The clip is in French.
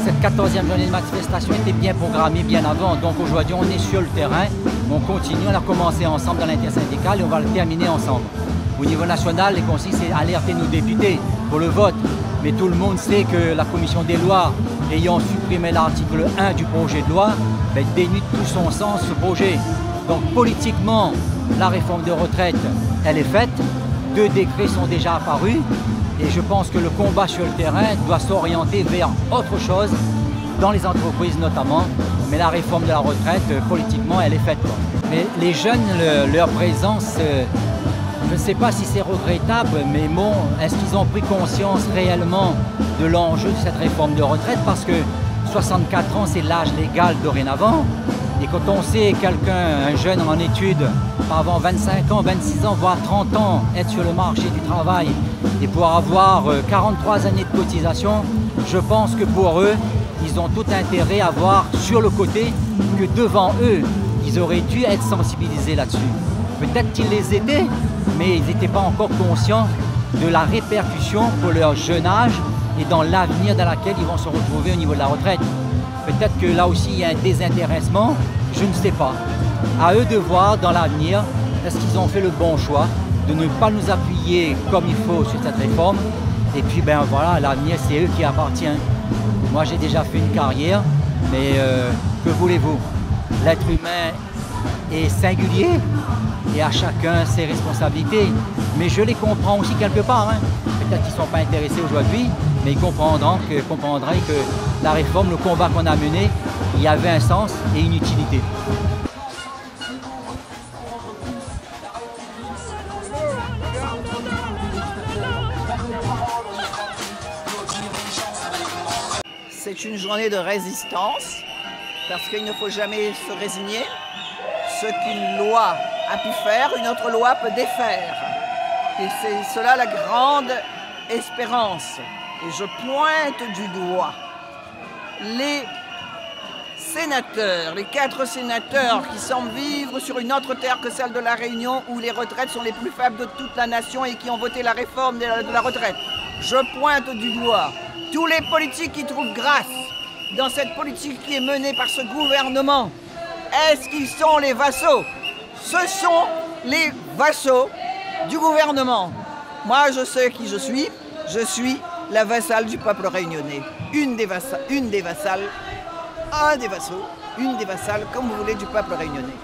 Cette 14e journée de manifestation était bien programmée bien avant, donc aujourd'hui on est sur le terrain, on continue, on a commencé ensemble dans l'intersyndicale et on va le terminer ensemble. Au niveau national, les consignes c'est alerter nos députés pour le vote, mais tout le monde sait que la commission des lois, ayant supprimé l'article 1 du projet de loi, dénude tout son sens ce projet. Donc politiquement, la réforme de retraite, elle est faite, 2 décrets sont déjà apparus, et je pense que le combat sur le terrain doit s'orienter vers autre chose, dans les entreprises notamment. Mais la réforme de la retraite, politiquement, elle est faite. Mais les jeunes, leur présence, je ne sais pas si c'est regrettable, mais bon, est-ce qu'ils ont pris conscience réellement de l'enjeu de cette réforme de retraite? Parce que 64 ans, c'est l'âge légal dorénavant. Et quand on sait quelqu'un, un jeune en études, avant 25 ans, 26 ans, voire 30 ans, être sur le marché du travail et pouvoir avoir 43 années de cotisation, je pense que pour eux, ils ont tout intérêt à voir sur le côté que devant eux, ils auraient dû être sensibilisés là-dessus. Peut-être qu'ils les étaient, mais ils n'étaient pas encore conscients de la répercussion pour leur jeune âge et dans l'avenir dans lequel ils vont se retrouver au niveau de la retraite. Peut-être que là aussi il y a un désintéressement, je ne sais pas. À eux de voir dans l'avenir, est-ce qu'ils ont fait le bon choix de ne pas nous appuyer comme il faut sur cette réforme. Et puis ben voilà, l'avenir c'est eux qui appartient. Moi j'ai déjà fait une carrière, mais que voulez-vous? L'être humain est singulier et à chacun ses responsabilités. Mais je les comprends aussi quelque part. Peut-être qu'ils ne sont pas intéressés aujourd'hui, mais ils comprendraient que la réforme, le combat qu'on a mené, il y avait un sens et une utilité. C'est une journée de résistance, parce qu'il ne faut jamais se résigner. Ce qu'une loi a pu faire, une autre loi peut défaire. Et c'est cela la grande espérance. Et je pointe du doigt les sénateurs, les 4 sénateurs qui semblent vivre sur une autre terre que celle de la Réunion, où les retraites sont les plus faibles de toute la nation et qui ont voté la réforme de la retraite. Je pointe du doigt tous les politiques qui trouvent grâce dans cette politique qui est menée par ce gouvernement. Est-ce qu'ils sont les vassaux? Ce sont les vassaux du gouvernement. Moi, je sais qui je suis. Je suis la vassale du peuple réunionnais. Une des vassales, un des vassaux, une des vassales, comme vous voulez, du peuple réunionnais.